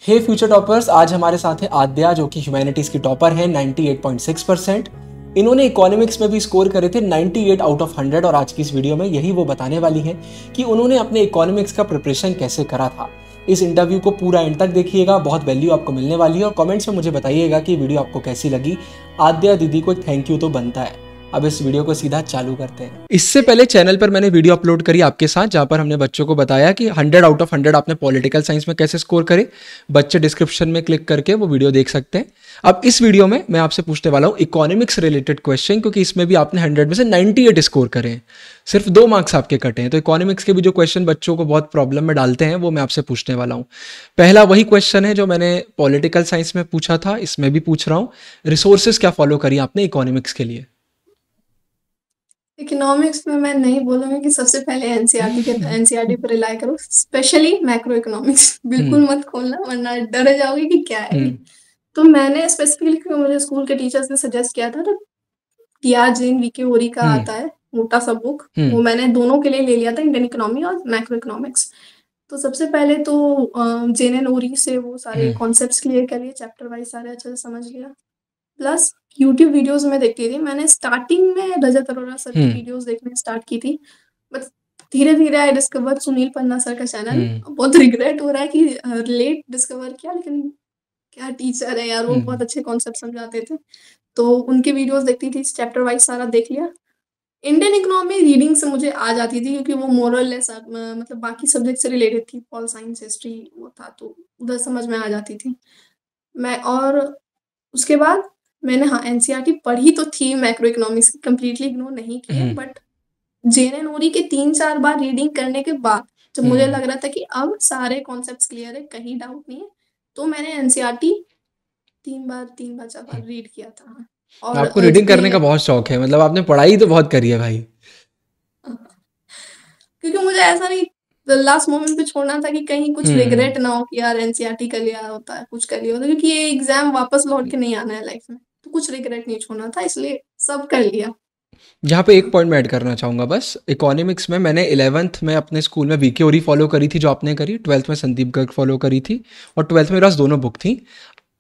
हे future toppers, आज हमारे साथ है आद्या जो कि ह्यूमैनिटीज की टॉपर है 98.6%। इन्होंने इकोनॉमिक्स में भी स्कोर करे थे 98 आउट ऑफ 100 और आज की इस वीडियो में यही वो बताने वाली हैं कि उन्होंने अपने इकोनॉमिक्स का प्रिपरेशन कैसे करा था। इस इंटरव्यू को पूरा एंड तक देखिएगा, बहुत वैल्यू आपको मिलने वाली है और कमेंट्स में मुझे बताइएगा कि वीडियो आपको कैसी लगी। आद्या दीदी को एक थैंक यू तो बनता है। अब इस वीडियो को सीधा चालू करते हैं। इससे पहले चैनल पर मैंने वीडियो अपलोड करी आपके साथ जहां पर हमने बच्चों को बताया कि 100 आउट ऑफ 100 आपने पॉलिटिकल साइंस में कैसे स्कोर करे। बच्चे डिस्क्रिप्शन में क्लिक करके वो वीडियो देख सकते हैं। अब इस वीडियो में मैं आपसे पूछने वाला हूँ इकोनॉमिक्स रिलेटेड क्वेश्चन, क्योंकि इसमें भी आपने 100 में से 98 स्कोर करे हैं, सिर्फ 2 मार्क्स आपके कटे हैं। तो इकोनॉमिक्स के भी जो क्वेश्चन बच्चों को बहुत प्रॉब्लम में डालते हैं वो मैं आपसे पूछने वाला हूँ। पहला वही क्वेश्चन है जो मैंने पॉलिटिकल साइंस में पूछा था, इसमें भी पूछ रहा हूँ। रिसोर्सेज क्या फॉलो करी आपने इकोनॉमिक्स के लिए? इकोनॉमिक्स में मैं नहीं बोलूंगी कि सबसे पहले एनसीईआरटी पर रिलाय करो, स्पेशली मैक्रो इकोनॉमिक्स बिल्कुल मत खोलना वरना डर जाओगे कि क्या है ये। तो मैंने स्पेसिफिकली मुझे स्कूल के टीचर्स ने सजेस्ट किया था, तो टीआर जैन वीके ओरी का आता है मोटा सा बुक, वो मैंने दोनों के लिए ले लिया था, इंडियन इकोनॉमी और मैक्रो इकोनॉमिक्स। तो सबसे पहले तो जैन एंड ओरी से वो सारे कॉन्सेप्ट्स क्लियर कर लिए, चैप्टर वाइज सारे अच्छे से समझ लिया। प्लस यूट्यूब वीडियोस में देखती थी, मैंने स्टार्टिंग में रजत अरोरा सर की वीडियोस देखने स्टार्ट की थी, बट धीरे धीरे I discover Sunil Panna sir का चैनल। बहुत रिग्रेट हो रहा है कि लेट डिस्कवर किया, लेकिन क्या टीचर है यार, वो बहुत अच्छे कॉन्सेप्ट समझाते थे। तो उनके वीडियोस देखती थी, चैप्टर वाइज सारा देख लिया। इंडियन इकोनॉमी रीडिंग से मुझे आ जाती थी क्योंकि वो मोरल लेस मतलब बाकी सब्जेक्ट से रिलेटेड थी, पॉल साइंस हिस्ट्री वो था, तो उधर समझ में आ जाती थी मैं। और उसके बाद मैंने एनसीईआरटी पढ़ी तो थी, मैक्रो इकोनॉमिक्स कंप्लीटली इग्नोर नहीं किया, बट जैन एंड ओरी के 3-4 बार रीडिंग करने के बाद जब मुझे लग रहा था कि अब सारे कॉन्सेप्ट्स क्लियर है, कहीं डाउट नहीं है, तो मैंने एनसीईआरटी 3 बार 4 बार रीड किया था। और आपको रीडिंग करने का बहुत शौक है, मतलब आपने पढ़ाई तो बहुत करी है भाई। क्योंकि मुझे ऐसा नहीं लास्ट मोमेंट पे छोड़ना था कि कहीं कुछ रिग्रेट ना हो कि यार एनसीईआरटी कर लिया होता है, कुछ कर लिया होता, क्योंकि ये एग्जाम वापस लौट के नहीं आना है लाइफ में, तो कुछ रिग्रेट नहीं छोड़ना था, इसलिए सब कर लिया। यहाँ पे एक पॉइंट मैं ऐड करना चाहूँगा बस। इकोनॉमिक्स में मैंने 11th में अपने स्कूल में वीके ओरी फॉलो करी थी जो आपने करी, 12th में संदीप गर्ग फॉलो करी थी और 12th में मेरे पास दोनों बुक थी।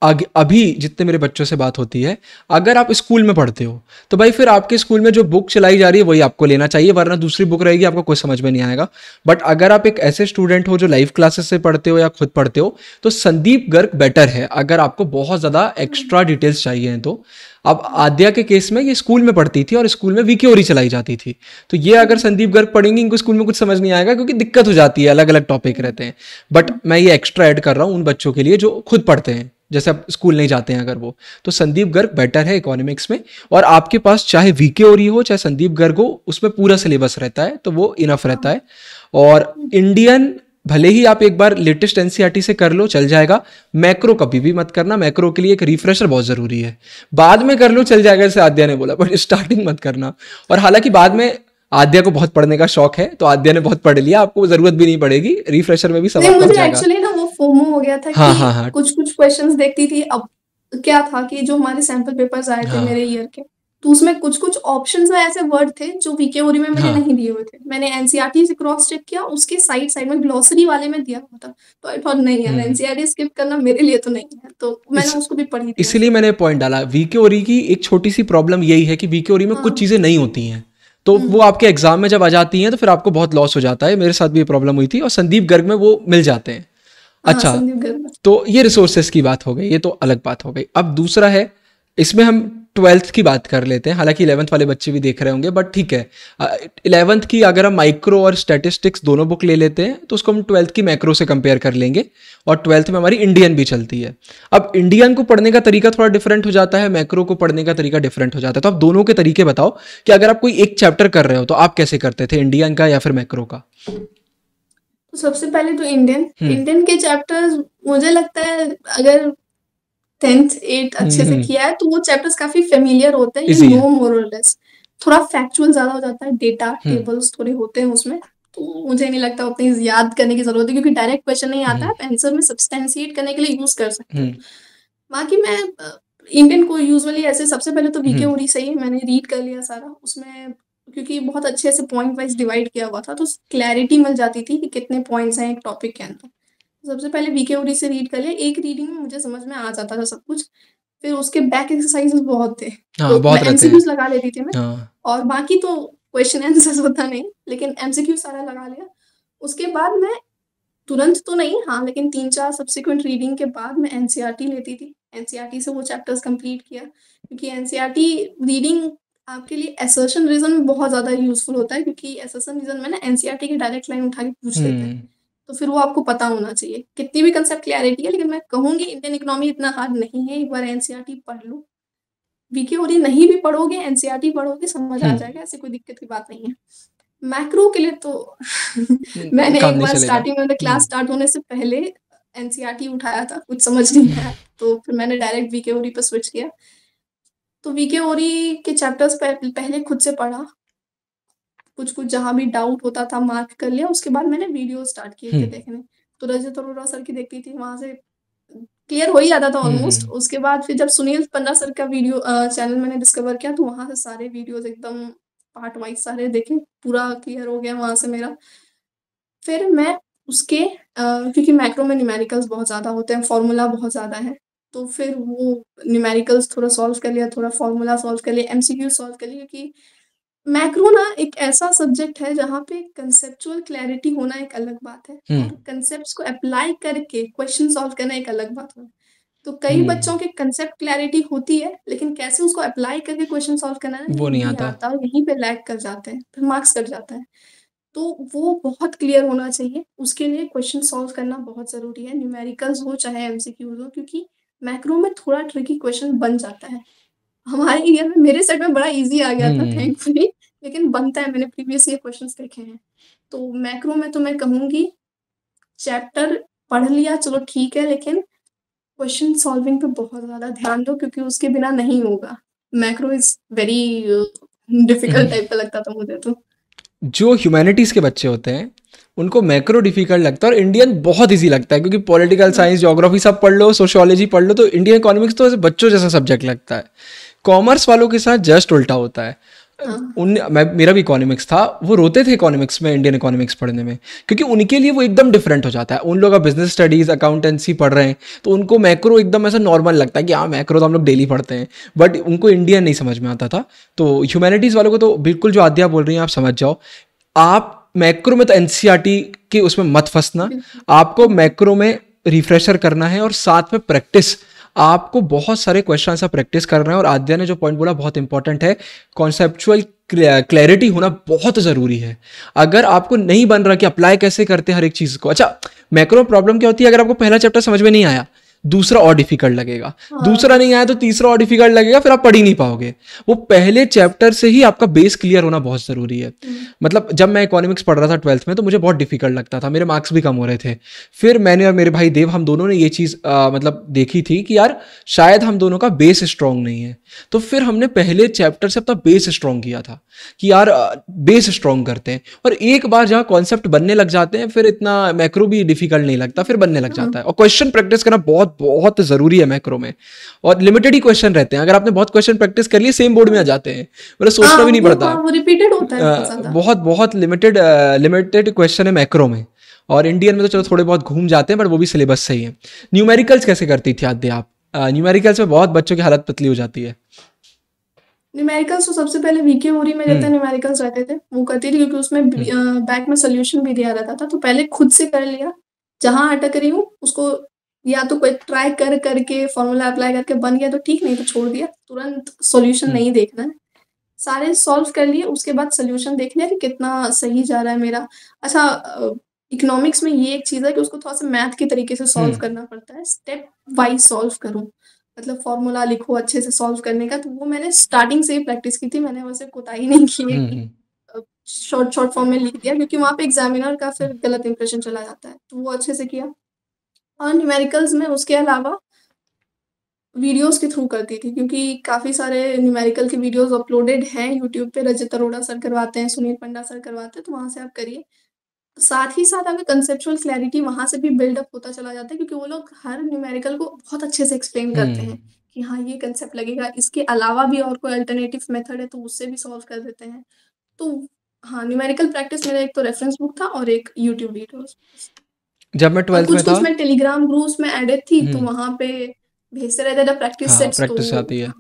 अभी जितने मेरे बच्चों से बात होती है, अगर आप स्कूल में पढ़ते हो तो भाई फिर आपके स्कूल में जो बुक चलाई जा रही है वही आपको लेना चाहिए, वरना दूसरी बुक रहेगी आपको कुछ समझ में नहीं आएगा। बट अगर आप एक ऐसे स्टूडेंट हो जो लाइव क्लासेस से पढ़ते हो या खुद पढ़ते हो तो संदीप गर्ग बेटर है अगर आपको बहुत ज़्यादा एक्स्ट्रा डिटेल्स चाहिए हैं तो। अब आद्या के केस में ये स्कूल में पढ़ती थी और स्कूल में वीके ओरी चलाई जाती थी, तो ये अगर संदीप गर्ग पढ़ेंगे इनको स्कूल में कुछ समझ नहीं आएगा क्योंकि दिक्कत हो जाती है, अलग अलग टॉपिक रहते हैं। बट मैं ये एक्स्ट्रा ऐड कर रहा हूँ उन बच्चों के लिए जो खुद पढ़ते हैं, जैसे आप स्कूल नहीं जाते हैं अगर वो, तो संदीप गर्ग बेटर है इकोनॉमिक्स में। और आपके पास चाहे वीके ओरी हो चाहे संदीप गर्ग हो, उसमें पूरा सिलेबस रहता है तो वो इनफ रहता है। और इंडियन भले ही आप एक बार लेटेस्ट एनसीईआरटी से कर लो चल जाएगा, मैक्रो कभी भी मत करना, मैक्रो के लिए एक रिफ्रेशर बहुत ज़रूरी है। बाद में कर लो चल जाएगा जैसे आद्या ने बोला, बट स्टार्टिंग मत करना। और हालांकि बाद में आद्या को बहुत पढ़ने का शौक है तो आद्या ने बहुत पढ़ लिया, आपको जरूरत भी नहीं पड़ेगी, रिफ्रेशर में भी सब आपका हो जाएगा। एक्चुअली ना वो फोमो हो गया था कि कुछ क्वेश्चंस देखती थी। अब क्या था कि जो हमारे सैंपल पेपर्स आए थे मेरे ईयर के, तो उसमें कुछ ऑप्शंस में ऐसे वर्ड थे जो वीके ओरी में मैंने नहीं दिए हुए थे। मैंने एनसीईआरटी से क्रॉस चेक किया, उसके साइड साइड में ग्लोसरी वाले में दिया हुआ था, तो आई थॉट नहीं यार एनसीईआरटी स्किप करना मेरे लिए तो नहीं है, तो मैंने उसको भी पढ़ी थी। इसीलिए मैंने पॉइंट डाला। वीके ओरी की एक छोटी सी प्रॉब्लम यही है कि वीके ओरी में कुछ चीज़ें नहीं होती हैं, तो वो आपके एग्जाम में जब आ जाती हैं तो फिर आपको बहुत लॉस हो जाता है। मेरे साथ भी ये प्रॉब्लम हुई थी और संदीप गर्ग में वो मिल जाते हैं। अच्छा, तो ये रिसोर्सेस की बात हो गई, ये तो अलग बात हो गई। अब दूसरा है, इसमें हम 12th की बात कर लेते हैं, हालांकि 11th वाले बच्चे भी देख रहे होंगे, बट ठीक है। 11th की अगर हम माइक्रो और स्टैटिस्टिक्स दोनों बुक ले लेते हैं तो उसको हम 12th की मैक्रो से कंपेयर कर लेंगे और 12th में हमारी इंडियन भी चलती है। अब इंडियन को पढ़ने का तरीका थोड़ा डिफरेंट हो जाता है, मैक्रो को पढ़ने का तरीका डिफरेंट हो जाता है। तो आप दोनों के तरीके बताओ कि अगर आप कोई एक चैप्टर कर रहे हो तो आप कैसे करते थे, इंडियन का या फिर मैक्रो का? तो सबसे पहले तो इंडियन के चैप्टर्स मुझे लगता है अगर 10th 8th अच्छे से किया है तो वो चैप्टर्स काफी फेमिलियर होते हैं, यू नो मोर और लेस। थोड़ा फैक्चुअल ज्यादा हो जाता है, डेटा टेबल्स थोड़े होते हैं उसमें, तो मुझे नहीं लगता उतनी याद करने की जरूरत है, क्योंकि डायरेक्ट क्वेश्चन नहीं आता है, आप आंसर में सब्सटेंशिएट करने के लिए यूज कर सकते हो। बाकी मैं इंडियन को यूजुअली ऐसे सबसे पहले तो वीके ओरी से ही मैंने रीड कर लिया सारा, उसमें क्योंकि बहुत अच्छे से पॉइंट वाइज डिवाइड किया हुआ था तो क्लैरिटी मिल जाती थी कि कितने पॉइंट्स हैं एक टॉपिक के अंदर। सबसे पहले वीके से रीड कर लिया, एक रीडिंग में मुझे समझ में आ जाता था सब कुछ। फिर उसके बैक एक्सरसाइजेस बहुत थे, हाँ, तो मैं बहुत रहते हैं। एमसीक्यूज लगा लेती थी मैं। हाँ। और बाकी तो क्वेश्चन आंसर्स होता नहीं, लेकिन एमसीक्यू सारा लगा लिया। उसके बाद मैं तुरंत तो नहीं, हाँ, लेकिन 3-4 सब्सिक्वेंट रीडिंग के बाद मैं एनसीईआरटी लेती थी। एनसीईआरटी से वो चैप्टर्स कंप्लीट किया, क्योंकि एनसीईआरटी रीडिंग आपके लिए असर्शन रीजन में बहुत ज़्यादा यूज़फुल होता है, क्योंकि असर्शन रीजन में ना एनसीईआरटी की डायरेक्ट लाइन उठा के पूछ लेते हैं। हुँ। तो फिर वो आपको पता होना चाहिए। कितनी भी कंसेप्ट क्लैरिटी है, लेकिन मैं कहूँगी इंडियन इकोनॉमी इतना हार्ड नहीं है, एक बार एनसीईआरटी पढ़ लो। वीकेओडी नहीं भी पढ़ोगे, एनसीईआरटी पढ़ोगे, समझ हुँ। आ जाएगा, ऐसी कोई दिक्कत की बात नहीं है। मैक्रो के लिए तो मैंने काम एक नहीं बार चलेगा। स्टार्टिंग में हुँ। क्लास स्टार्ट होने से पहले एनसीईआरटी उठाया था, कुछ समझ नहीं आया, तो फिर मैंने डायरेक्ट वीकेओडी पे स्विच किया। तो वीकेओडी के चैप्टर्स पहले खुद से पढ़ा, कुछ-कुछ जहाँ भी डाउट होता था मार्क कर लिया, उसके बाद मैंने वीडियो स्टार्ट किए हुँ। थे देखने। तो रजत अरोड़ा सर की देखती थी, वहाँ से क्लियर हो ही जाता था हुँ, ऑलमोस्ट। हुँ। उसके बाद फिर जब सुनील पन्ना सर का वीडियो चैनल मैंने डिस्कवर किया, तो वहाँ से सारे वीडियोज़ एकदम पार्ट वाइज़ सारे देखे, पूरा क्लियर हो गया वहाँ से मेरा। फिर मैं उसके क्योंकि मैक्रो में न्यूमेरिकल्स बहुत ज़्यादा होते हैं, फ़ॉर्मूला बहुत ज़्यादा है, तो फिर वो न्यूमेरिकल्स थोड़ा सॉल्व कर लिया, थोड़ा फ़ॉर्मूला सॉल्व कर लिया, एमसीक्यू सॉल्व कर लिया, क्योंकि मैक्रो ना एक ऐसा सब्जेक्ट है जहाँ पे कंसेप्चुअल क्लैरिटी होना एक अलग बात है, हुँ। और कंसेप्ट्स को अप्लाई करके क्वेश्चन सॉल्व करना एक अलग बात है। तो कई हुँ। बच्चों के कंसेप्ट क्लैरिटी होती है, लेकिन कैसे उसको अप्लाई करके क्वेश्चन सॉल्व करना है वो नहीं नहीं आता। आता, और यहीं पे लैग कर जाते हैं, फिर मार्क्स कट जाता है। तो वो बहुत क्लियर होना चाहिए, उसके लिए क्वेश्चन सॉल्व करना बहुत ज़रूरी है, न्यूमेरिकल्स हो चाहे एमसीक्यूज़ हो, क्योंकि मैक्रो में थोड़ा ट्रिकी क्वेश्चन बन जाता है। हमारे ईयर में मेरे सेट में बड़ा ईज़ी आ गया था हुँ। थैंकफुली, लेकिन बनता है, मैंने प्रीवियस ईयर क्वेश्चंस देखे हैं। तो मैक्रो में तो मैं कहूँगी चैप्टर पढ़ लिया चलो ठीक है, लेकिन क्वेश्चन सॉल्विंग पे बहुत ज़्यादा ध्यान दो, क्योंकि उसके बिना नहीं होगा। Macro is very difficult type का लगता था मुझे तो। जो ह्यूमैनिटीज़ के बच्चे होते हैं, उनको मैक्रो डिफ़िकल्ट लगता है और इंडियन बहुत ईज़ी लगता है, क्योंकि पॉलिटिकल हाँ, साइंस, ज्योग्राफी सब पढ़ लो, सोशियोलॉजी पढ़ लो, तो इंडियन इकोनॉमिक्स तो ऐसे बच्चों जैसा सब्जेक्ट लगता है। कॉमर्स वालों के साथ जस्ट उल्टा होता है। हाँ, मेरा भी इकोनॉमिक्स था, वो रोते थे इकोनॉमिक्स में, इंडियन इकोनॉमिक्स पढ़ने में, क्योंकि उनके लिए वो एकदम डिफरेंट हो जाता है। उन लोग का बिजनेस स्टडीज़, अकाउंटेंसी पढ़ रहे हैं, तो उनको मैक्रो एकदम ऐसा नॉर्मल लगता है कि हाँ, मैक्रो तो हम लोग डेली पढ़ते हैं, बट उनको इंडियन नहीं समझ में आता था। तो ह्यूमैनिटीज़ वालों को तो बिल्कुल जो आद्या बोल रही हैं आप समझ जाओ। आप मैक्रो में तो एनसीईआरटी के उसमें मत फंसना, बिल्कुल। आपको मैक्रो में रिफ्रेशर करना है, और साथ में प्रैक्टिस, आपको बहुत सारे क्वेश्चन आंसर प्रैक्टिस करना है। और आद्या ने जो पॉइंट बोला बहुत इंपॉर्टेंट है, कॉन्सेप्चुअल क्लैरिटी होना बहुत ज़रूरी है। अगर आपको नहीं बन रहा कि अप्लाई कैसे करते हैं हर एक चीज़ को, अच्छा, मैक्रो प्रॉब्लम क्या होती है, अगर आपको पहला चैप्टर समझ में नहीं आया, दूसरा और डिफिकल्ट लगेगा, दूसरा हाँ, नहीं आया तो तीसरा और डिफिकल्ट लगेगा, फिर आप पढ़ ही नहीं पाओगे। वो पहले चैप्टर से ही आपका बेस क्लियर होना बहुत ज़रूरी है। हुँ, मतलब जब मैं इकोनॉमिक्स पढ़ रहा था 12th में, तो मुझे बहुत डिफिकल्ट लगता था, मेरे मार्क्स भी कम हो रहे थे। फिर मैंने और मेरे भाई देव, हम दोनों ने ये चीज़ मतलब देखी थी कि यार शायद हम दोनों का बेस स्ट्रांग नहीं है। तो फिर हमने पहले चैप्टर से अपना बेस स्ट्रांग किया था कि यार बेस स्ट्रांग करते हैं, और एक बार जहाँ कॉन्सेप्ट बनने लग जाते हैं, फिर इतना मैक्रो भी डिफिकल्ट नहीं लगता, फिर बनने लग हाँ, जाता है। और क्वेश्चन प्रैक्टिस करना बहुत बहुत ज़रूरी है मैक्रो में, और लिमिटेड ही क्वेश्चन रहते हैं। अगर आपने बहुत क्वेश्चन प्रैक्टिस कर लिए, सेम बोर्ड में आ हाँ। जाते हैं, मतलब सोचना हाँ, भी नहीं पड़ता। वो रिपीटेड होता है बहुत ज़्यादा। बहुत बहुत लिमिटेड लिमिटेड क्वेश्चन है मैक्रो में। और इंडियन में तो चलो थोड़े बहुत घूम जाते हैं, बट वो भी सिलेबस सही है। न्यूमेरिकल्स कैसे करती थी आद्या आप? न्यूमेरिकल्स में बहुत बच्चों की हालत पतली हो जाती है। न्यूमेरिकल्स तो सबसे पहले वीके ओरी में जितने हम्म। न्यूमेरिकल्स रहते थे, वो करती थी, क्योंकि उसमें हम्म। बैक में सॉल्यूशन भी दिया रहता था, तो पहले खुद से कर लिया। जहाँ अटक रही हूँ, उसको या तो कोई ट्राई करके फॉर्मूला अप्लाई करके बन गया तो ठीक, नहीं तो छोड़ दिया। तुरंत सॉल्यूशन हम्म। नहीं देखना है। सारे सॉल्व कर लिए, उसके बाद सॉल्यूशन देख लिया कि कितना सही जा रहा है मेरा। अच्छा, इकोनॉमिक्स में ये एक चीज़ है कि उसको थोड़ा-सा मैथ के तरीके से सॉल्व हम्म। करना पड़ता है, स्टेप वाइज़ सॉल्व करो। मतलब फॉर्मूला लिखो अच्छे से सॉल्व करने का, तो वो मैंने स्टार्टिंग से ही प्रैक्टिस की थी। मैंने वैसे कोताही नहीं की है कि हम्म। शॉर्ट शॉर्ट फॉर्म में लिख दिया, क्योंकि वहाँ पे एग्ज़ामिनर का फिर गलत इंप्रेशन चला जाता है, तो वो अच्छे से किया। और न्यूमेरिकल्स में उसके अलावा वीडियोज़ के थ्रू करती थी, क्योंकि काफ़ी सारे न्यूमेरिकल के वीडियोज़ अपलोडेड हैं यूट्यूब पे, रजत अरोड़ा सर करवाते हैं, सुनील पंडा सर करवाते हैं, तो वहाँ से आप करिए। साथ ही साथ आपकी कंसेप्चुअल क्लैरिटी वहाँ से भी बिल्ड अप होता चला जाता है, क्योंकि वो लोग हर न्यूमेरिकल को बहुत अच्छे से एक्सप्लेन करते हम्म। हैं कि हाँ, ये कंसेप्ट लगेगा, इसके अलावा भी और कोई अल्टरनेटिव मेथड है तो उससे भी सॉल्व कर देते हैं। तो हाँ, न्यूमेरिकल प्रैक्टिस मेरा एक तो रेफरेंस बुक था और एक यूट्यूब वीडियोज़। जब मैं 12th में था कुछ-कुछ मैं टेलीग्राम ग्रुप्स में एडेड थी, तो हुँ, वहाँ पे भेजते रहते थे प्रैक्टिस हाँ, सेट्स, तो प्रैक्टिस आती है। हाँ,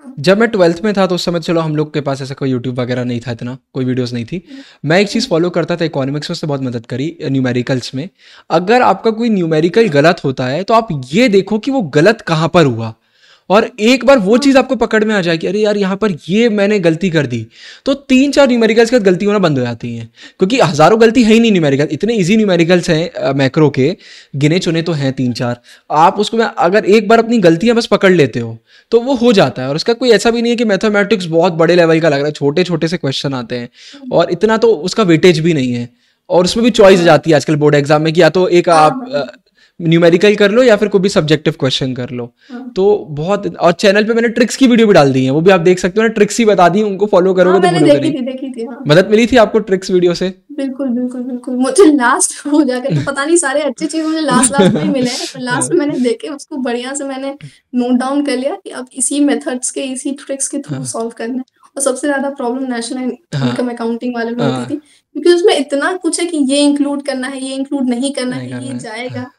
हाँ। जब मैं 12th में था तो उस समय चलो हम लोग के पास ऐसा कोई यूट्यूब वगैरह नहीं था इतना, कोई वीडियोज़ नहीं थी। हुँ, मैं एक चीज़ हुँ, फ़ॉलो करता था इकोनॉमिक्स में, उसने बहुत मदद करी न्यूमेरिकल्स में। अगर आपका कोई न्यूमेरिकल गलत होता है तो आप ये देखो कि वो गलत कहाँ पर हुआ। और एक बार वो चीज़ हाँ, आपको पकड़ में आ जाए कि अरे यार यहाँ पर ये मैंने गलती कर दी, तो 3-4 न्यूमेरिकल्स के बाद गलती होना बंद हो जाती हैं। क्योंकि हज़ारों गलती है ही नहीं न्यूमेरिकल, इतने ईज़ी न्यूमेरिकल्स हैं मैक्रो के, गिने-चुने तो हैं 3-4। आप उसको में अगर एक बार अपनी गलतियाँ बस पकड़ लेते हो, तो वो हो जाता है। और उसका कोई ऐसा भी नहीं है कि मैथमेटिक्स बहुत बड़े लेवल का लग रहा है, छोटे-छोटे से क्वेश्चन आते हैं हुँ, और इतना तो उसका वेटेज भी नहीं है। और उसमें भी चॉइस हाँ, जाती है आजकल बोर्ड एग्जाम में कि या तो एक हाँ, आप हाँ, न्यूमेरिकल कर लो या फिर कोई भी सब्जेक्टिव क्वेश्चन कर लो। हाँ। तो बहुत, और चैनल पे मैंने ट्रिक्स की वीडियो भी डाल दी है, वो भी आप देख सकते हो ना, ट्रिक्स ही बता दी, उनको फॉलो हाँ, करोगे तो मैंने भूलोगे नहीं। देखी थी, हाँ। मदद मिली थी आपको ट्रिक्स वीडियो से? बिल्कुल, बिल्कुल, बिल्कुल। मुझे लास्ट हो जाकर के पता नहीं, सारे अच्छी चीज़ मुझे लास्ट-लास्ट में ही मिले हैं, पर लास्ट हाँ, में मैंने देखे, उसको बढ़िया से मैंने नोट डाउन कर लिया कि अब इसी मेथड्स के, इसी ट्रिक्स के थ्रू हाँ, सॉल्व करना है। और सबसे ज़्यादा प्रॉब्लम नेशनल हाँ, इनकम अकाउंटिंग वाले में होती हाँ, थी, क्योंकि उसमें इतना कुछ है कि ये इंक्लूड करना है, ये इंक्लूड नहीं करना नहीं है, करना ये है। हाँ, जाएगा।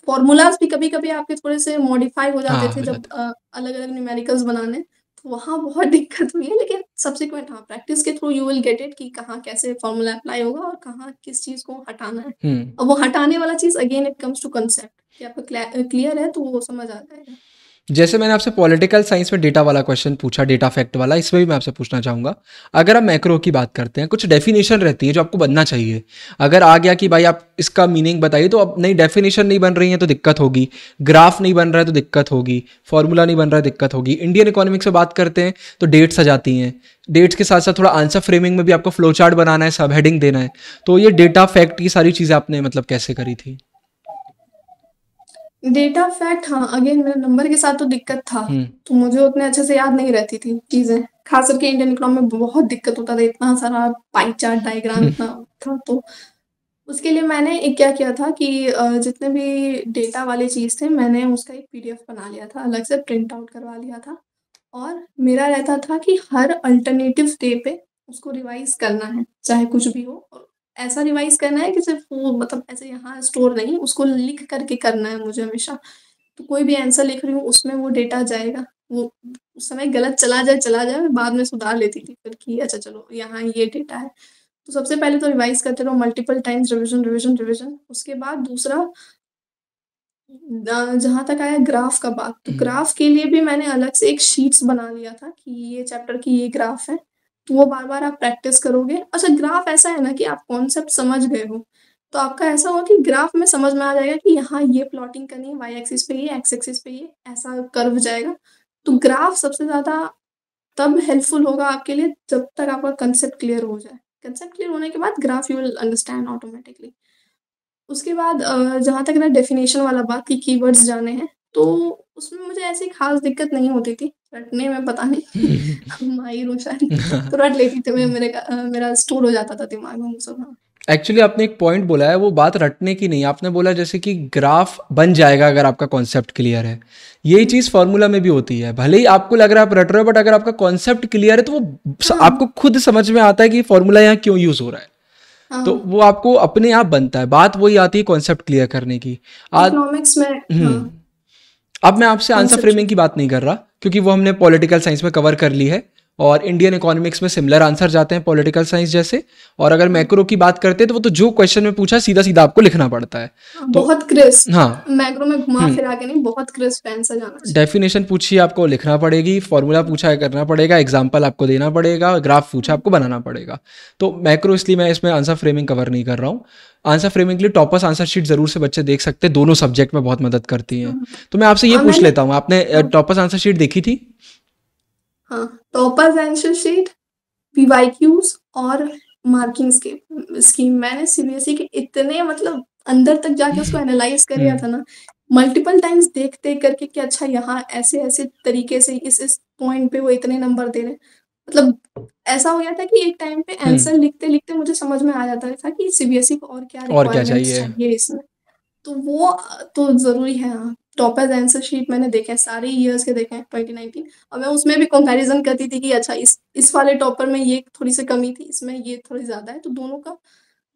फ़ॉर्मूलाज़ भी कभी-कभी आपके थोड़े से मॉडिफ़ाई हो जाते हाँ, थे हो जब जाता अलग-अलग न्यूमेरिकल्स बनाने, तो वहाँ बहुत दिक्कत हुई है, लेकिन सब्सिक्वेंट हाँ, प्रैक्टिस के through you will get it कि कहाँ कैसे फ़ॉर्मूला अप्लाई होगा और कहाँ किस चीज़ को हटाना है। है। और वो हटाने वाला चीज़ again it comes to concept कि आपका क्लियर है तो वो समझ आ जाएगा। जैसे मैंने आपसे पॉलिटिकल साइंस में डेटा वाला क्वेश्चन पूछा, डेटा फैक्ट वाला, इसमें भी मैं आपसे पूछना चाहूँगा। अगर आप मैक्रो की बात करते हैं, कुछ डेफिनेशन रहती है जो आपको बनना चाहिए। अगर आ गया कि भाई आप इसका मीनिंग बताइए, तो अब नई डेफिनेशन नहीं बन रही है तो दिक्कत होगी, ग्राफ नहीं बन रहा है तो दिक्कत होगी, फॉर्मूला नहीं बन रहा है दिक्कत होगी। इंडियन इकोनॉमिक्स से बात करते हैं तो डेट्स आ जाती हैं, डेट्स के साथ साथ थोड़ा आंसर फ्रेमिंग में भी आपको फ्लो चार्ट बनाना है, सब हेडिंग देना है। तो ये डेटा फैक्ट की सारी चीज़ें आपने मतलब कैसे करी थी? डेटा फैक्ट हाँ, अगेन मेरा नंबर के साथ तो दिक्कत था, हम्म, तो मुझे उतने अच्छे से याद नहीं रहती थी चीज़ें। ख़ास करके इंडियन इकोनॉमी में बहुत दिक्कत होता था, इतना सारा पाई चार्ट, डायग्राम इतना था, तो उसके लिए मैंने एक क्या किया था कि जितने भी डेटा वाली चीज़ थे, मैंने उसका एक पीडीएफ बना लिया था, अलग से प्रिंट आउट करवा लिया था। और मेरा रहता था कि हर अल्टरनेटिव डे पे उसको रिवाइज़ करना है, चाहे कुछ भी हो। और ऐसा रिवाइज़ करना है कि सिर्फ़ वो मतलब ऐसे यहाँ स्टोर नहीं, उसको लिख कर के करना है मुझे हमेशा। तो कोई भी आंसर लिख रही हूँ, उसमें वो डेटा जाएगा। वो उस समय गलत चला जाए, मैं बाद में सुधार लेती थी फिर कि अच्छा चलो यहाँ ये डेटा है। तो सबसे पहले तो रिवाइज़ करते रहो, multiple times revision, revision, revision. उसके बाद दूसरा जहाँ तक आया ग्राफ का बात, तो हम्म, ग्राफ के लिए भी मैंने अलग से एक शीट्स बना लिया था कि ये चैप्टर की ये ग्राफ है, तो वो बार-बार आप प्रैक्टिस करोगे। अच्छा, ग्राफ ऐसा है ना कि आप कॉन्सेप्ट समझ गए हो, तो आपका ऐसा होगा कि ग्राफ में समझ में आ जाएगा कि यहाँ ये प्लॉटिंग करनी है, वाई एक्सिस पे ये, एक्स एक्सिस पे ये, ऐसा कर्व जाएगा। तो ग्राफ सबसे ज़्यादा तब हेल्पफुल होगा आपके लिए जब तक आपका कंसेप्ट क्लियर हो जाए। कंसेप्ट क्लियर होने के बाद graph you will understand automatically. उसके बाद जहाँ तक रहा डेफ़िनेशन वाला बात कि कीवर्ड्स जाने हैं, तो उसमें मुझे ऐसी ख़ास दिक्कत नहीं होती थी। रटने में पता नहीं माहिर हूँ शायद, तो रट लेती थी मैं, मेरा स्टोर हो जाता था दिमाग में वो सब, हाँ। एक्चुअली आपने एक पॉइंट बोला है, वो बात रटने की नहीं, आपने बोला जैसे कि ग्राफ बन जाएगा अगर आपका कॉन्सेप्ट क्लियर है। यही हुँ, चीज़ फार्मूला में भी होती है, भले ही आपको लग रहा है आप रट रहे हो, बट अगर आपका कॉन्सेप्ट क्लियर है तो वो हाँ, आपको खुद समझ में आता है कि फार्मूला यहाँ क्यों यूज़ हो रहा है। तो हाँ, वो आपको अपने आप बनता है, बात वही आती है कॉन्सेप्ट क्लियर करने की। आज इकोनॉमिक्स में हाँ, हम्म, अब मैं आपसे आंसर कॉन्सेप्ट फ्रेमिंग की बात नहीं कर रहा, क्योंकि वो हमने पॉलिटिकल साइंस में कवर कर ली है, और इंडियन इकोनॉमिक्स में सिमिलर आंसर जाते हैं पॉलिटिकल साइंस जैसे। और अगर हाँ, मैक्रो की बात करते हैं तो वो तो जो क्वेश्चन में पूछा सीधा सीधा आपको लिखना पड़ता है। हाँ, तो बहुत क्रिस्प, हाँ, मैक्रो में घुमा-फिरा के नहीं, बहुत क्रिस्प आंसर जाना चाहिए। डेफिनेशन पूछी आपको लिखना पड़ेगी, फॉर्मूला पूछा है करना पड़ेगा, एग्जाम्पल आपको देना पड़ेगा, ग्राफ पूछा हुँ, आपको बनाना पड़ेगा। तो मैक्रो इसलिए मैं इसमें आंसर फ्रेमिंग कवर नहीं कर रहा हूँ। आंसर फ्रेमिंग के लिए टॉपर्स आंसर शीट जरूर से बच्चे देख सकते हैं, दोनों सब्जेक्ट में बहुत मदद करती हैं। हाँ, तो मैं आपसे ये हाँ, पूछ मैंने लेता हूँ, आपने हाँ, टॉपर्स आंसर शीट देखी थी? हाँ, टॉपर्स आंसर शीट, पीवाईक्यूज़ और मार्किंग स्कीम मैंने सीबीएसई के इतने मतलब अंदर तक जाके उसको एनालाइज़ कर लिया हम्म, था ना, मल्टीपल टाइम्स देख-देख करके कि अच्छा यहाँ ऐसे-ऐसे तरीके से इस पॉइंट पे वो इतने नंबर दे रहे हैं। मतलब ऐसा हो गया था कि एक टाइम पे हम्म, आंसर लिखते-लिखते मुझे समझ में आ जाता था कि सीबीएसई को और क्या और क्या रिक्वायरमेंट्स चाहिए? चाहिए इसमें। तो वो तो ज़रूरी है, हाँ। टॉपर्स आंसर शीट मैंने देखे हैं, सारे ईयर्स के देखे हैं 2019। और मैं उसमें भी कंपैरिज़न करती थी कि अच्छा इस वाले टॉपर में ये थोड़ी-सी कमी थी, इसमें ये थोड़ी ज़्यादा है, तो दोनों का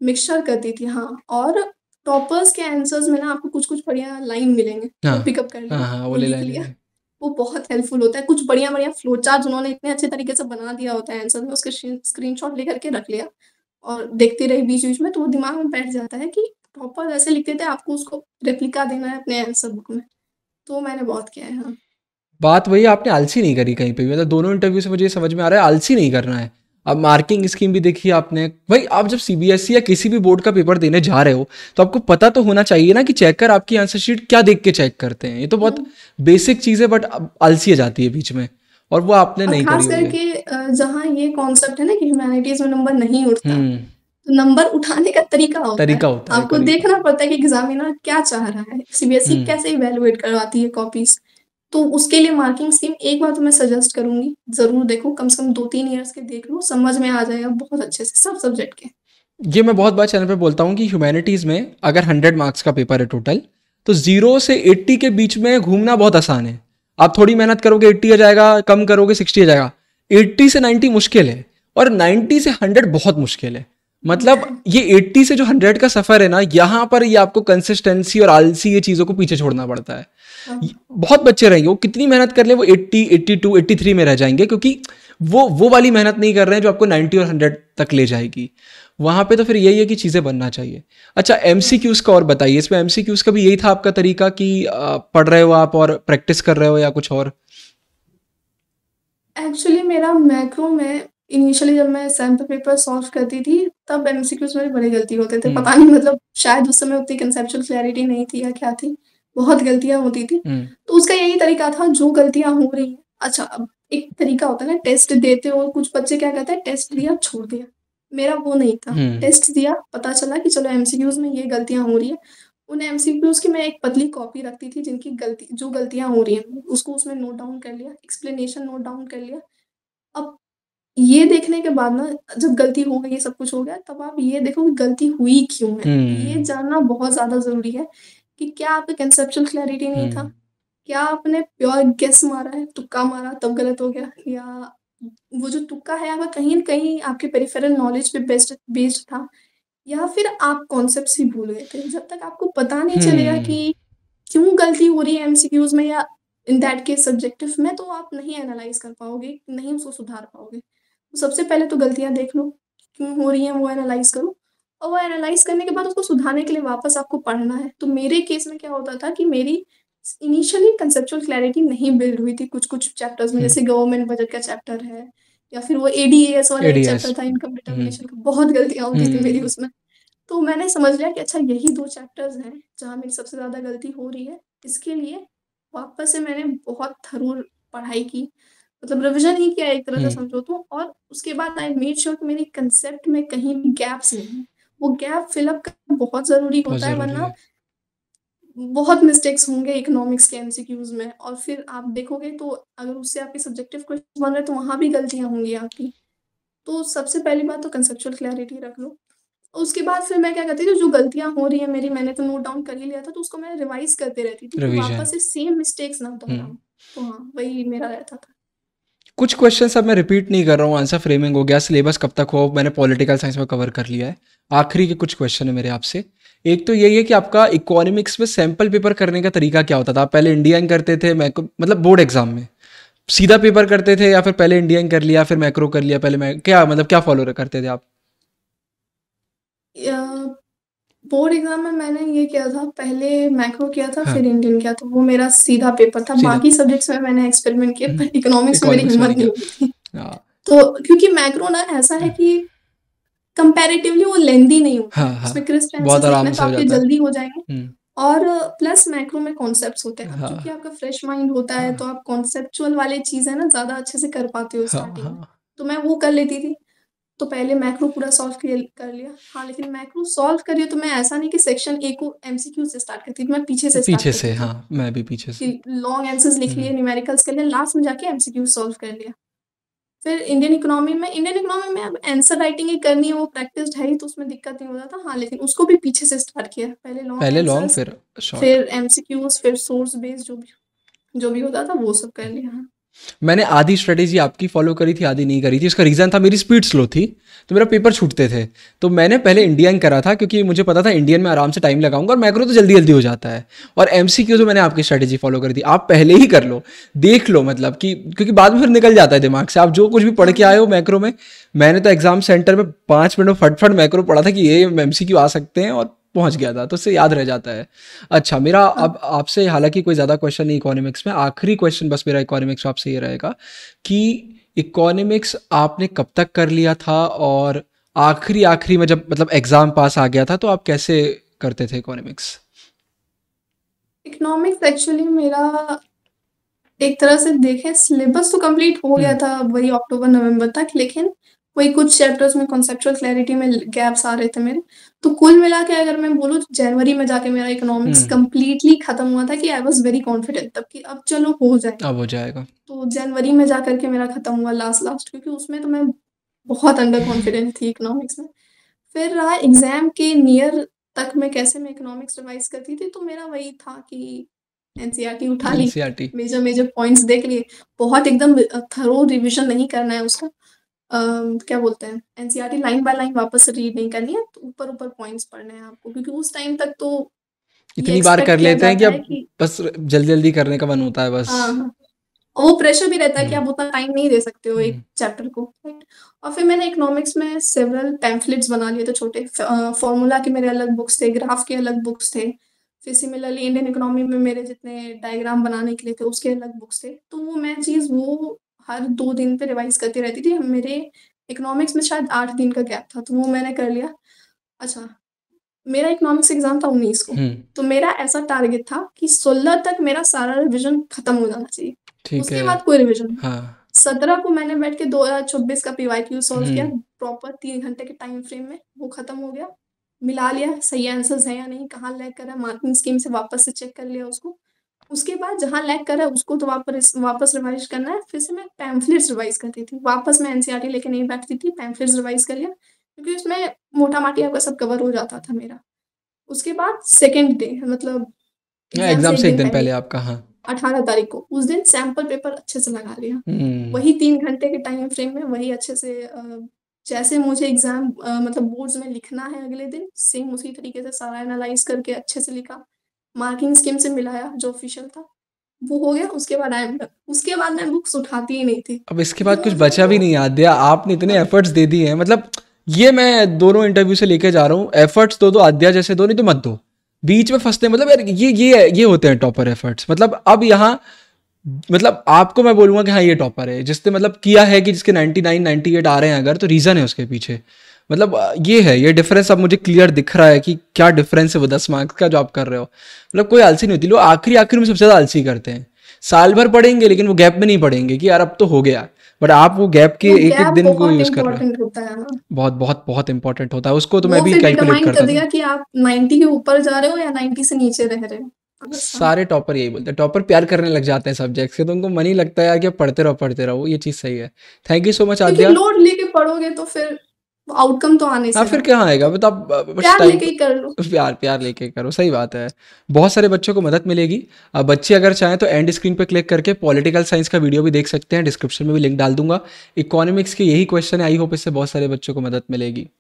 मिक्सचर करती थी, हाँ। और टॉपर्स के आंसर्स में ना आपको कुछ-कुछ बढ़िया लाइन मिलेंगे, वो हाँ, पिकअप कर लिया, हाँ, हाँ, वो वो ले लिख लेने लिया, में। वो बहुत हेल्पफुल होता है। कुछ बढ़िया-बढ़िया फ्लो चार्ट्स उन्होंने इतने अच्छे तरीके से बना दिया होता है आंसर में, उसके स्क्रीनशॉट लेकर के रख लिया और देखती रही बीच-बीच में, तो वो दिमाग में बैठ जाता है कि टॉपर ऐसे लिखते थे, आपको उसको रेप्लिका देना है अपने आंसर बुक में। तो मैंने बहुत किया है, हाँ। बात वही, आपने आलसी नहीं करी कहीं पे भी, मतलब दोनों इंटरव्यू से मुझे ये समझ में आ रहा है आलसी नहीं करना है। अब मार्किंग स्कीम भी देखी आपने भाई, आप जब सीबीएसई या किसी भी बोर्ड का पेपर देने जा रहे हो तो आपको पता तो होना चाहिए ना कि चेकर आपकी आंसर शीट क्या देख के चेक करते हैं। ये तो बहुत हुँ। बेसिक चीज़ है, बट आलसी आ जाती है बीच में, और वो आपने और नहीं करी ख़ास हुई है। करके जहाँ ये कॉन्सेप्ट है ना कि ह्यूमैनिटीज़ में नंबर नहीं उठता, हम्म। तो नंबर उठाने का तरीका होता है। तरीका होता है, आपको तरीका। देखना पड़ता है कि एग्ज़ामिनर क्या चाह रहा है, सीबीएसई हम्म। कैसे इवैल्यूएट करवाती है कॉपीज़। तो उसके लिए मार्किंग स्कीम एक बार तो मैं सजेस्ट करूँगी, ज़रूर देखो, कम से कम 2-3 ईयर्स के देख लो, समझ में आ जाएगा बहुत अच्छे से सब सब्जेक्ट के। ये मैं बहुत बार चैनल पे बोलता हूँ कि ह्यूमैनिटीज़ में अगर 100 मार्क्स का पेपर है टोटल, तो 0 से 80 के बीच में घूमना बहुत आसान है। आप थोड़ी मेहनत करोगे 80 आ जाएगा, कम करोगे 60 आ जाएगा। 80 से 90 मुश्किल है, और 90 से 100 बहुत मुश्किल है। मतलब ये 80 से जो 100 का सफ़र है ना, यहाँ पर ये आपको कंसिस्टेंसी और आलसी ये चीज़ों को पीछे छोड़ना पड़ता है। हाँ, बहुत बच्चे रहेंगे, वो कितनी मेहनत कर ले वो 80, 82, 83 में रह जाएंगे, क्योंकि वो वाली मेहनत नहीं कर रहे हैं जो आपको 90 और 100 तक ले जाएगी। वहाँ पे तो फिर यही है कि चीज़ें बनना चाहिए। अच्छा, एमसीक्यूज़ का और बताइए, इसमें एमसीक्यूज़ का भी यही था आपका तरीका कि पढ़ रहे हो आप और प्रैक्टिस कर रहे हो, या कुछ और? एक्चुअली मेरा मैक्रो में इनिशियली जब मैं सैंपल पेपर सॉल्व करती थी, तब एमसीक्यूज़ में बड़ी गलती होते थे। हुँ, पता नहीं मतलब शायद उस समय उतनी कंसेप्चुअल क्लैरिटी नहीं थी या क्या थी, बहुत गलतियाँ होती थी। हुँ, तो उसका यही तरीका था जो गलतियाँ हो रही हैं अच्छा अब एक तरीका होता है ना टेस्ट देते हो कुछ बच्चे क्या कहते हैं टेस्ट दिया छोड़ दिया। मेरा वो नहीं था। हुँ, टेस्ट दिया पता चला कि चलो एमसीक्यूज़ में ये गलतियाँ हो रही हैं। उन एमसीक्यूज़ की मैं एक पतली कॉपी रखती थी जिनकी गलती जो गलतियाँ हो रही हैं, उसको उसमें नोट डाउन कर लिया, एक्सप्लेनेशन नोट डाउन कर लिया। अब ये देखने के बाद ना जब गलती हो गई, सब कुछ हो गया, तब आप ये देखो कि गलती हुई क्यों है? ये हुँ, जानना बहुत ज़्यादा ज़रूरी है कि क्या आपका कंसेप्चुअल क्लैरिटी नहीं था? हुँ, क्या आपने प्योर गेस मारा है, तुक्का मारा तब गलत हो गया? या वो जो तुक्का है आपका कहीं न कहीं आपके पेरिफेरल नॉलेज पे बेस्ड बेस्ड था? या फिर आप कॉन्सेप्ट्स ही भूल गए थे? जब तक आपको पता नहीं चलेगा हुँ, कि क्यों गलती हो रही है एमसीक्यूज़ में या इन दैट केस सब्जेक्टिव में, तो आप नहीं एनालाइज़ कर पाओगे, नहीं उसको सुधार पाओगे। तो सबसे पहले तो गलतियाँ देख लो, क्यों हो रही हैं वो एनालाइज़ करो और वो एनालाइज़ करने के बाद उसको सुधारने के लिए वापस आपको पढ़ना है। तो मेरे केस में क्या होता था कि मेरी इनिशियली कंसेप्चुअल क्लैरिटी नहीं बिल्ड हुई थी कुछ-कुछ चैप्टर्स में, हुँ, जैसे गवर्नमेंट बजट का चैप्टर है या फिर वो एडीएएस वाला एक चैप्टर एडीएस। था इनकम हुँ, डिटर्मिनेशन का, बहुत गलतियाँ होती थी मेरी हुँ, उसमें। तो मैंने समझ लिया कि अच्छा यही 2 चैप्टर्स हैं, जहाँ मेरी सबसे ज़्यादा गलती हो रही है। इसके लिए वापस से मैंने बहुत थरू पढ़ाई की, मतलब रिविज़न ही किया एक तरह हुँ, से समझो तो और उसके बाद आई मेड श्योर कि मेरी कंसेप्ट में कहीं भी गैप्स नहीं हैं। वो गैप फिल अप करना बहुत ज़रूरी बहुत होता है ज़रूरी वरना है। बहुत मिस्टेक्स होंगे इकोनॉमिक्स के एमसीक्यूज़ में और फिर आप देखोगे तो अगर उससे आपके सब्जेक्टिव क्वेश्चन बन रहे हैं तो वहाँ भी गलतियाँ होंगी आपकी। तो सबसे पहली बात तो कंसेप्चुअल क्लैरिटी रख लो। उसके बाद फिर मैं क्या करती थी, जो गलतियाँ हो रही हैं मेरी मैंने तो नोट डाउन कर ही लिया था, तो उसको मैं रिवाइज़ करते रहती थी कि रिवीजन। वापस से सेम मिस्टेक्स ना हुँ। दोहराऊँ। तो हाँ, वही मेरा रहता था। कुछ क्वेश्चंस अब मैं रिपीट नहीं कर रहा हूँ, आंसर फ्रेमिंग हो गया, सिलेबस कब तक हो मैंने पॉलिटिकल साइंस में कवर कर लिया है। आखिरी के कुछ क्वेश्चन है मेरे आपसे। एक तो यही है कि आपका इकोनॉमिक्स में सैंपल पेपर करने का तरीका क्या होता था? आप पहले इंडियन करते थे, मैक्रो मतलब बोर्ड एग्जाम में सीधा पेपर करते थे, या फिर पहले इंडियन कर लिया फिर मैक्रो कर लिया, पहले मैं क्या मतलब क्या फॉलो करते थे आप? या बोर्ड एग्ज़ाम में मैंने ये किया था, पहले मैक्रो किया था, हाँ, फिर इंडियन किया था, वो मेरा सीधा पेपर था। सीधा। बाकी सब्जेक्ट्स में मैंने एक्सपेरिमेंट किए, पर इकोनॉमिक्स में मेरी इकोनॉमिक्स में हिम्मत नहीं नहीं किया। हुई थी। हाँ, तो क्योंकि मैक्रो ना ऐसा है कि कंपैरेटिवली वो लेंदी नहीं होता हाँ, है। हाँ, उसमें क्रिस्प बहुत आंसर्स लिखना आराम है तो से हो आपके जाता है। जल्दी हो जाएँगे हुँ, और प्लस मैक्रो में कॉन्सेप्ट्स होते हैं। अब हाँ, चूँकि आपका फ्रेश माइंड होता है हाँ, तो आप कॉन्सेप्चुअल वाली चीज़ें ना ज़्यादा अच्छे से कर पाते हो हाँ, स्टार्टिंग में। हाँ, तो मैं वो कर लेती थी। तो पहले मैक्रो पूरा सॉल्व कर लिया। हाँ, लेकिन मैक्रो सॉल्व करी तो मैं ऐसा नहीं कि सेक्शन ए को एमसीक्यू से स्टार्ट करती थी, मैं पीछे से स्टार्ट पीछे से, करती थी। हाँ, मैं भी पीछे कि से। लॉन्ग आंसर्स लिख लिए, हुँ, न्यूमेरिकल्स कर लिए, लास्ट में जाके एमसीक्यू सॉल्व कर लिया। फिर इंडियन इकोनॉमी में अब आंसर राइटिंग ही करनी है, वो प्रैक्टिस्ड है ही तो उसमें दिक्कत नहीं होता था। हाँ, लेकिन उसको भी पीछे से स्टार्ट किया। पहले लॉन्ग पहले लॉन्ग आंसर्स, फिर शॉर्ट। फिर एमसीक्यूज़, फिर सोर्स बेस्ड जो भी होता था वो सब कर लिया। हाँ। मैंने आधी स्ट्रेटेजी आपकी फॉलो करी थी, आधी नहीं करी थी। उसका रीज़न था मेरी स्पीड स्लो थी, तो मेरा पेपर छूटते थे। तो मैंने पहले इंडियन करा था, क्योंकि मुझे पता था इंडियन में आराम से टाइम लगाऊंगा और मैक्रो तो जल्दी जल्दी हो जाता है। और एमसीक्यू तो मैंने आपकी स्ट्रेटेजी फॉलो करी थी, आप पहले ही कर लो, देख लो, मतलब कि क्योंकि बाद में फिर निकल जाता है दिमाग से, आप जो कुछ भी पढ़ के आए हो मैक्रो में। मैंने तो एग्जाम सेंटर में 5 मिनट में फटफट मैक्रो पढ़ा था कि ये एमसीक्यू आ सकते हैं, और पहुंच गया था, तो उससे याद रह जाता है। अच्छा, मेरा हाँ। अब आपसे हालांकि कोई ज़्यादा क्वेश्चन नहीं इकोनॉमिक्स में, आखिरी क्वेश्चन बस मेरा इकोनॉमिक्स आपसे ये रहेगा कि इकोनॉमिक्स आपने कब तक कर लिया था, और आखिरी आखिरी में जब मतलब एग्ज़ाम पास आ गया था तो आप कैसे करते थे इकोनॉमिक्स? इकोनॉमिक्स एक्चुअली मेरा एक तरह से देखें सिलेबस तो कंप्लीट हो गया था वही अक्टूबर नवंबर तक, लेकिन वही कुछ चैप्टर्स में कॉन्सेप्चुअल क्लैरिटी में गैप्स आ रहे थे मेरे। तो कुल मिला के अगर मैं बोलूँ जनवरी में जाके मेरा इकोनॉमिक्स कंप्लीटली खत्म हुआ था कि आई वाज वेरी कॉन्फिडेंट तब कि अब चलो हो जाएगा। अब हो जाएगा। तो जनवरी में जाकर के मेरा खत्म हुआ लास्ट, क्योंकि उसमें तो मैं बहुत अंडर कॉन्फिडेंट थी इकोनॉमिक्स में। फिर रहा एग्जाम के नियर तक मैं कैसे मैं इकोनॉमिक्स रिवाइज करती थी, तो मेरा वही था कि एनसीईआरटी उठा ली, एनसीईआरटी। मेजर मेजर पॉइंट्स देख लिए। बहुत एकदम थरो रिवीजन नहीं करना है उसका। क्या बोलते हैं, एनसीईआरटी लाइन बाय लाइन वापस से रीड नहीं करनी है, तो ऊपर ऊपर पॉइंट्स पढ़ने हैं आपको, क्योंकि उस टाइम तक तो ये इतनी बार एक्सपेक्ट कर किया लेते हैं कि जाता है अब कि बस जल्दी जल्दी करने का मन होता है बस। हाँ हाँ, और वो प्रेशर भी रहता है कि हम्म। आप उतना टाइम नहीं दे सकते हो एक हम्म। चैप्टर को, राइट। और फिर मैंने इकोनॉमिक्स में सेवरल पैम्फलेट्स बना लिए थे छोटे, फॉर्मूला के मेरे अलग बुक्स थे, ग्राफ के अलग बुक्स थे। फिर सिमिलरली इंडियन इकोनॉमी में मेरे जितने डायग्राम बनाने के लिए थे उसके अलग बुक्स थे। तो वो मैं चीज़ वो हर 2 दिन पे रिवाइज करती रहती थी। मेरे इकोनॉमिक्स में शायद 8 दिन का गैप था, तो वो मैंने कर लिया। अच्छा, मेरा इकोनॉमिक्स एग्जाम था 19 को, हम्म। तो मेरा ऐसा टारगेट था कि 16 तक मेरा सारा रिविजन खत्म हो जाना चाहिए, ठीक उसके है। बाद कोई रिविजन नहीं। हाँ। 17 को मैंने बैठ के 2024 का पीवाईक्यू सॉल्व किया, हम्म। प्रॉपर 3 घंटे के टाइम फ्रेम में वो खत्म हो गया। मिला लिया सही आंसर्स है या नहीं, कहाँ लैग कर रहा है, मार्किंग स्कीम से वापस से चेक कर लिया उसको। उसके बाद जहाँ लैग कर रहा है उसको तो वापस वापस रिवाइज करना है। फिर से मैं पैम्फलेट्स रिवाइज करती थी, वापस मैं एनसीईआरटी लेके नहीं बैठती थी, पैम्फलेट्स रिवाइज कर लिया, क्योंकि उसमें मोटा माटी आपका सब कवर हो जाता था मेरा। उसके बाद सेकंड डे, मतलब एग्जाम से एग्ज़ाम एक से एक दिन दिन पहले, पहले आपका, हाँ। 18 तारीख को, उस दिन सैंपल पेपर अच्छे से लगा लिया। हम्म। वही 3 घंटे के टाइम फ्रेम में वही अच्छे से जैसे मुझे एग्जाम मतलब बोर्ड्स में लिखना है अगले दिन, सेम उसी तरीके से सारा एनालाइज करके अच्छे से लिखा। मार्किंग स्कीम से मिलाया जो ऑफिशियल था, वो हो गया। उसके बाद आई एम डन। उसके बाद मैं बुक्स उठाती ही नहीं थी, अब इसके क्योंकि बाद कुछ मुझे बचा भी वो नहीं याद दिया आपने, इतने हाँ एफर्ट्स दे दिए हैं, मतलब ये मैं दोनों इंटरव्यू से लेके जा रहा हूँ, एफर्ट्स दो, आद्या जैसे दो, नहीं तो मत दो। बीच में फंसते हैं, मतलब यार ये होते हैं टॉपर एफर्ट्स। मतलब अब यहाँ, मतलब आपको मैं बोलूंगा कि हाँ ये टॉपर है, जिसने मतलब किया है, कि जिसके 99 98 आ रहे हैं अगर, तो रीज़न है उसके पीछे। मतलब ये है, ये डिफरेंस अब मुझे क्लियर दिख रहा है कि क्या डिफरेंस है वो 10 मार्क्स का जो आप कर रहे हो। मतलब कोई आलसी नहीं होती, लोग आखिरी आखिरी में सबसे ज़्यादा आलसी करते हैं। साल भर पढ़ेंगे लेकिन वो गैप में नहीं पढ़ेंगे कि यार अब तो हो गया, बट आप वो गैप के वो एक एक गैप दिन को बहुत यूज़ कर रहे हो। इंपॉर्टेंट होता है ना। बहुत बहुत बहुत इंपॉर्टेंट होता है, उसको तो मैं वो भी फिर कैलकुलेट डिटरमाइन कर करता था। देगा कि आप 90 के ऊपर जा रहे हो या 90 से नीचे रह रहे हो। बस हाँ, सारे टॉपर यही बोलते हैं, टॉपर प्यार करने लग जाते हैं सब्जेक्ट से, तो उनको मन ही लगता है यार कि अब पढ़ते रहो, ये चीज़ सही है। थैंक यू सो मच क्योंकि आद्या। लोड लेके पढ़ोगे तो फिर आउटकम तो आने हाँ, से फिर रहा। क्या आएगा, तो मतलब बस प्यार टाइम। लेके ही कर लो। प्यार प्यार लेके करो, सही बात है। बहुत सारे बच्चों को मदद मिलेगी। अब बच्चे अगर चाहें तो एंड स्क्रीन पे क्लिक करके पॉलिटिकल साइंस का वीडियो भी देख सकते हैं, डिस्क्रिप्शन में भी लिंक डाल दूंगा। इकोनॉमिक्स के यही क्वेश्चन है, आई होप इससे बहुत सारे बच्चों को मदद मिलेगी।